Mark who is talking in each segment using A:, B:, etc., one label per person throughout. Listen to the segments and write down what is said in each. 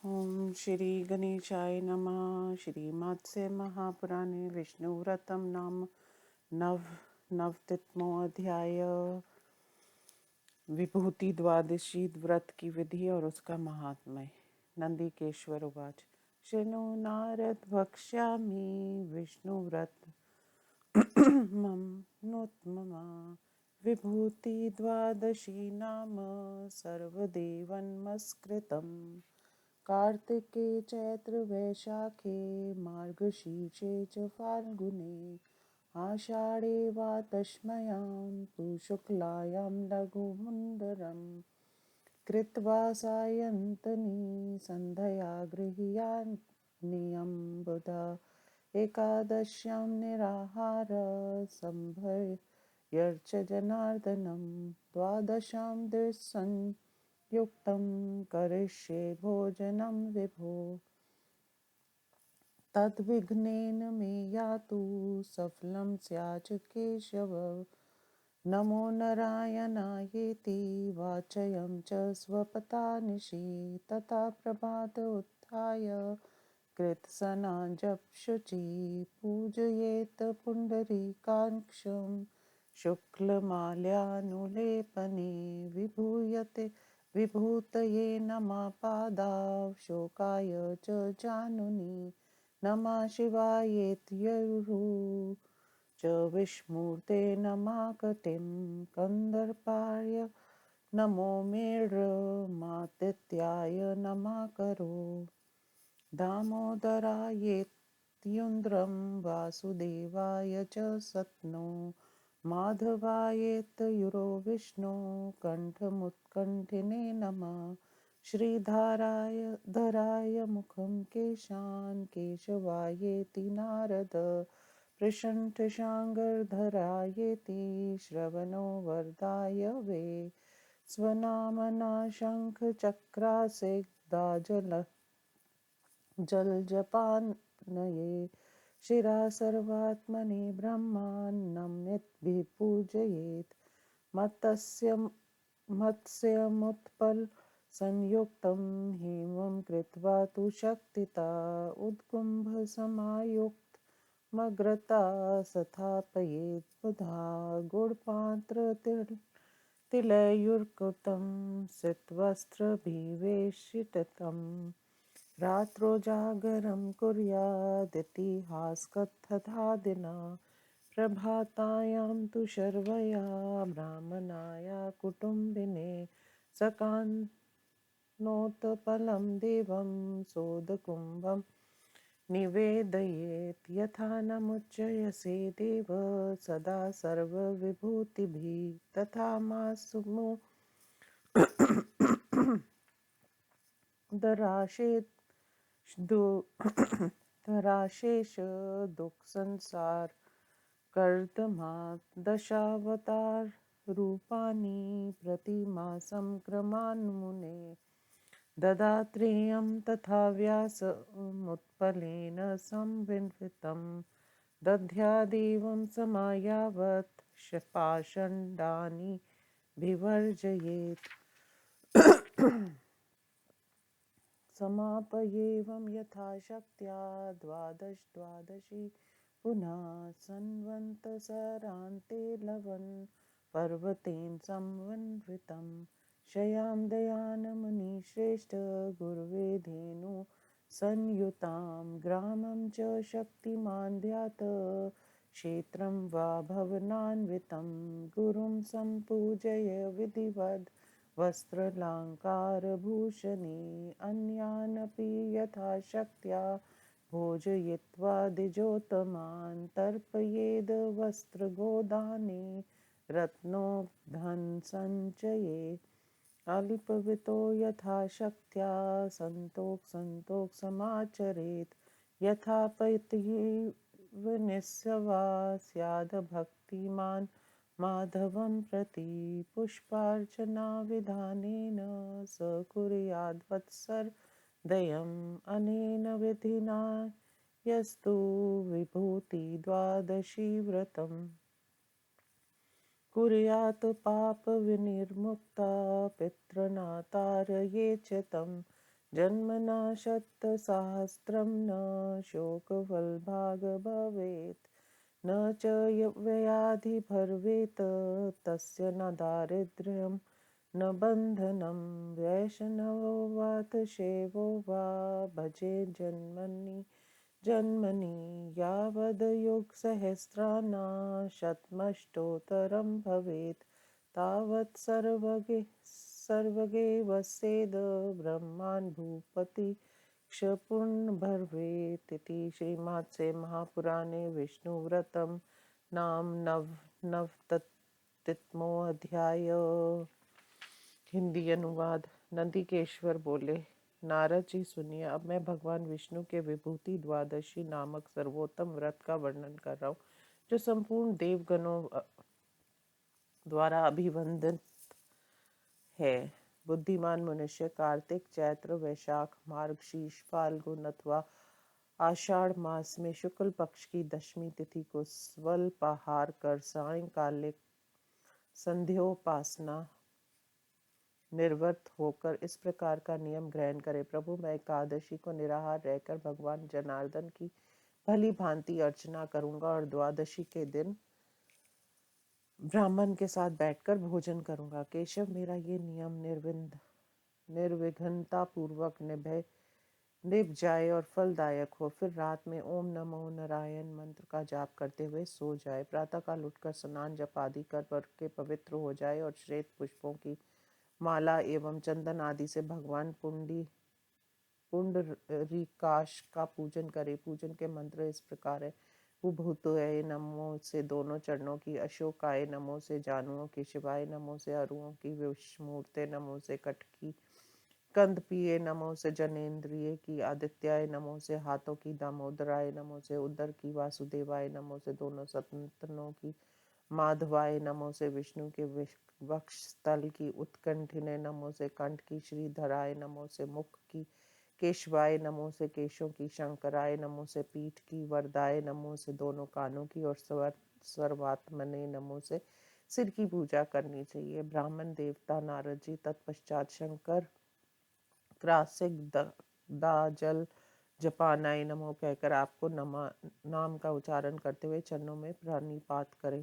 A: ओम श्री गणेशाय नमः। श्रीमत्स्य महापुराणे विष्णुव्रतं नाम नवतितमो अध्याय। विभूति द्वादशी व्रत की विधि और उसका महात्म्य। नंदिकेश्वर उवाच। शृणु नारद वक्ष्यामि विष्णुव्रत मम नोत्ममा। विभूति द्वादशी नाम सर्वदेवन्मस्कृतम्। कार्तिके चैत्र वैशाखे मार्गशीर्षे च फाल्गुने आषाढे वा दशम्यां तु शुक्लायां लघुमुन्दरम् कृत्वा सायन्तनी सन्ध्या गृहीयान्नियं बुधा एकादश्यां निराहार सम्भर्य जनार्दनं द्वादशां युक्तं करिष्ये भोजनं विभो तद्विघ्नेन मे यातु सफलं स्याच् केशव। नमो नारायणायेति वाचयं च स्वपतानिशि तथा प्रभात उत्थाय कृत्स्नाञ्जपशुचि पूजयेत् पुण्डरीकाक्षं शुक्लमाल्यानुलेपने विभूयते विभूतये नमः पादाव शोकाय च जानुनि नमः शिवायेत्यरुः च विष्णुते नमः कटिं कन्दर्पाय नमो मेढ्रमादित्याय नमः करो दामोदरायेत्युन्द्रं वासुदेवाय च सत्नो माधवायेत्युरो विष्णु कण्ठमुत्कण्ठिने नमः श्रीधराय धराय मुखं केशान् केशवायेति नारद प्रशण्ठशाङ्गधरायेति श्रवणो वर्धाय वे स्वनामना शङ्खचक्रासि जलजपानये शिरा सर्वात्मने ब्रह्माण्डमिद्भिपूजयेत् मत्स्यमुत्पल संयुक्तं हेमं कृत्वा तु शक्तिता उद्गुम्भसमायुक्तमग्रता स्थापयेत् बुधा तिलैर्युक्तं सितवस्त्रभिवेशितम् रात्रौ जागरं कुर्यादितिहासकथादिना प्रभातायां तु शर्वया ब्राह्मणाय कुटुम्बिने सकान्नोत्पलं देवं सोदकुम्भं निवेदयेत् यथा नमुच्यसे देव सदा सर्वविभूतिभिः तथा मास्तु दराशेत् धराशेष दुख संसार कर्दमात् दशावतार रूपाणि प्रतिमासं क्रमान्मुने ददात्रेयं तथा व्यासमुत्पलेन संविन्वितं दध्यादेवं समायावत् पाषण्डानि विवर्जयेत् समापयेवं यथाशक्त्या द्वादशी पुनः सन्वन्तसरान्ते लवन् पर्वतेन समन्वितं शयां दयानमुनिश्रेष्ठ गुरुवेधेनु संयुतां ग्रामं च शक्तिमान् ध्यात क्षेत्रं वा भवनान्वितं गुरुं सम्पूजय विधिवद् वस्त्रालङ्कारभूषणे अन्यानपि यथाशक्त्या भोजयित्वा द्विजोत्तमान् तर्पयेद् वस्त्रगोदाने रत्नोधनसञ्चये अल्पवितो यथाशक्त्या सन्तोष समाचरेत् यथा पतिः निःस्वा स्याद् भक्तिमान् माधवं प्रति पुष्पार्चनाविधानेन स कुर्याद्वत्सर्दयम् अनेन विधिना यस्तु विभूति द्वादशी व्रतम् कुर्यात् पापविनिर्मुक्ता पितॄन् तारयेत् च तं जन्मना शतसहस्रं न शोकफलभाग् भवेत् न च व्याधिर्भवेत् तस्य न दारिद्र्यं न बन्धनं वैष्णवो वात शैवो वा भजे जन्मनि जन्मनि यावद्युगसहस्राणां शतमष्टोत्तरं भवेत् तावत् सर्वगे वसेद ब्रह्माण्ड भूपति क्षपूर्ण भवेत् इति श्रीमद् महापुराणे विष्णुव्रतं नाम नवनवतितमो अध्याय। हिंदी अनुवाद। नंदिकेश्वर बोले, नारद जी सुनिए, अब मैं भगवान विष्णु के विभूति द्वादशी नामक सर्वोत्तम व्रत का वर्णन कर रहा हूँ, जो संपूर्ण देवगणों द्वारा अभिवंदित है। बुद्धिमान मनुष्य कार्तिक, चैत्र, वैशाख, मार्गशीर्ष, फाल्गुन अथवा आषाढ़ मास में शुक्ल पक्ष की दशमी तिथि को स्वल्पाहार कर सायंकालिक संध्योपासना निर्वृत्त होकर इस प्रकार का नियम ग्रहण करे, प्रभु मैं एकादशी को निराहार रहकर भगवान जनार्दन की भली भांति अर्चना करूंगा और द्वादशी के दिन ब्राह्मण के साथ बैठकर भोजन करूंगा। केशव, मेरा ये नियम निर्विघ्नता पूर्वक निभ जाए और फलदायक हो, फिर रात में ओम नमो नारायण मंत्र का जाप करते हुए सो जाए। प्रातःकाल उठकर स्नान जप आदि कर के पवित्र हो जाए और श्वेत पुष्पों की माला एवं चंदन आदि से भगवान पुंडरीकाक्ष का पूजन करे। पूजन के मंत्र इस प्रकार है: भूभुतये नमो से दोनों चरणों की, अशोकाय नमो से जानुओं की, शिवाय नमो से अरुओं की, विष्णुमूर्ते नमो से कंठ की, कंदपिये नमो से जनेन्द्रिय की, आदित्याय नमो से हाथों की, दामोदराय नमो से उदर की, वासुदेवाय नमो से दोनों संतनों की, माधवाय नमो से विष्णु के वक्षस्थल की, उत्कंठिने नमो से कंठ की, श्रीधराय नमो से मुख की, केशवाय नमो से केशों की, शंकराय नमो से पीठ की, वरदाय नमो से दोनों कानों की और सर्वात्मने नमो से सिर की पूजा करनी चाहिए। ब्राह्मण देवता नारद जी तत्पश्चात शंकर क्रासिक दाजल जपानाय नमो कहकर आपको नाम का उच्चारण करते हुए चरणों में प्रणिपात करें।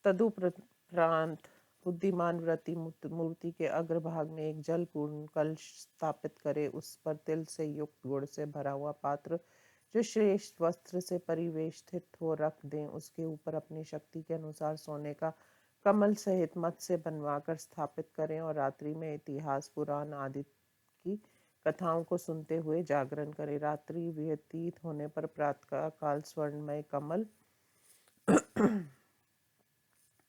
A: तदुपरांत बुद्धिमान व्रती मूर्ति के अग्रभाग में एक जलपूर्ण कलश स्थापित करे। उस पर तिल से युक्त गुड़ से भरा हुआ पात्र जो श्रेष्ठ वस्त्र से परिवेष्टित हो रख दें। उसके ऊपर अपनी शक्ति के अनुसार सोने का कमल सहित मत्स्य बनवाकर स्थापित करें और रात्रि में इतिहास पुराण आदि की कथाओं को सुनते हुए जागरण करें। रात्रि व्यतीत होने पर प्रातः काल स्वर्णमय कमल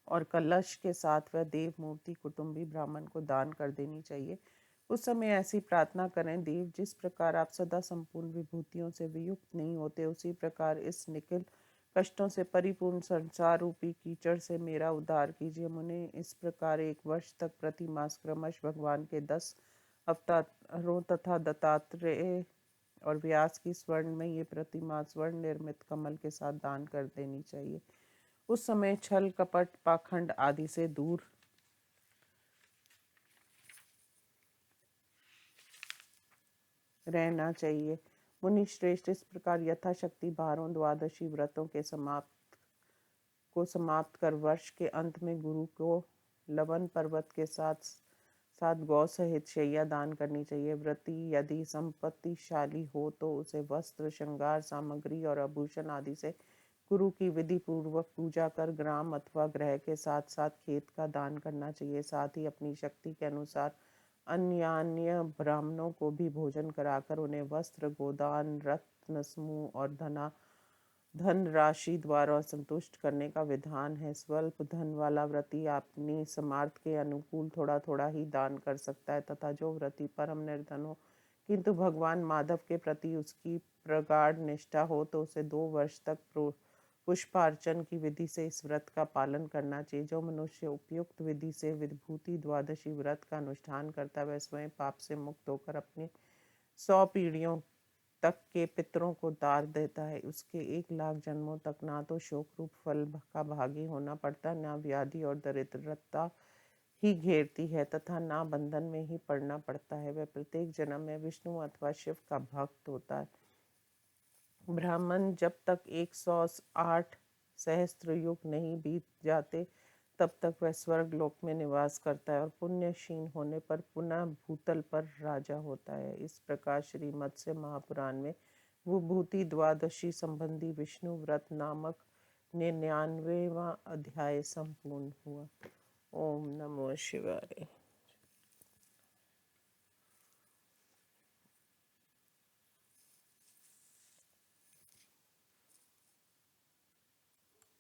A: और कलश के साथ वह देव मूर्ति कुटुंबी ब्राह्मण को दान कर देनी चाहिए। उस समय ऐसी प्रार्थना करें: देव, जिस प्रकार आप सदा संपूर्ण विभूतियों से वियुक्त नहीं होते, उसी प्रकार इस निखिल कष्टों से परिपूर्ण संसार रूपी कीचड़ से मेरा उद्धार कीजिए। मुने इस प्रकार 1 वर्ष तक प्रति मास क्रमश भगवान के 10 अवतारों तथा दत्तात्रेय और व्यास की स्वर्ण में ये प्रतिमा स्वर्ण निर्मित कमल के साथ दान कर देनी चाहिए। उस समय छल कपट पाखंड आदि से दूर रहना चाहिए। मुनि श्रेष्ठ, इस प्रकार यथाशक्ति 12 द्वादशी व्रतों के समाप्त कर वर्ष के अंत में गुरु को लवन पर्वत के साथ साथ गौ सहित शैया दान करनी चाहिए। व्रती यदि संपत्तिशाली हो तो उसे वस्त्र, श्रृंगार सामग्री और आभूषण आदि से गुरु की विधि पूर्वक पूजा कर ग्राम अथवा ग्रह के साथ साथ खेत का दान करना चाहिए। साथ ही अपनी शक्ति के अनुसार अन्य ब्राह्मणों को भी भोजन कराकर उन्हें वस्त्र, गोदान, रत्न समूह और धन राशि द्वारा संतुष्ट करने का विधान है। स्वल्प धन वाला व्रती अपनी समर्थ के अनुकूल थोड़ा थोड़ा ही दान कर सकता है, तथा जो व्रती परम निर्धन हो किंतु भगवान माधव के प्रति उसकी प्रगाढ़ निष्ठा हो तो उसे 2 वर्ष तक पुष्पार्चन की विधि से इस व्रत का पालन करना चाहिए। जो मनुष्य उपयुक्त विधि से विभूति द्वादशी व्रत का अनुष्ठान करता है, वह स्वयं पाप से मुक्त होकर अपने 100 पीढ़ियों तक के पितरों को दार देता है। उसके 1 लाख जन्मों तक ना तो शोक रूप फल का भागी होना पड़ता, न व्याधि और दरिद्रता ही घेरती है तथा ना बंधन में ही पड़ना पड़ता है। वह प्रत्येक जन्म में विष्णु अथवा शिव का भक्त होता है। ब्राह्मण जब तक 108 सहस्त्र युग नहीं बीत जाते तब तक वह स्वर्ग लोक में निवास करता है और पुण्यशील होने पर पुनः भूतल पर राजा होता है। इस प्रकार श्री मत्स्य महापुराण में विभूति द्वादशी संबंधी विष्णु व्रत नामक 99वां अध्याय संपूर्ण हुआ। ओम नमो शिवाय।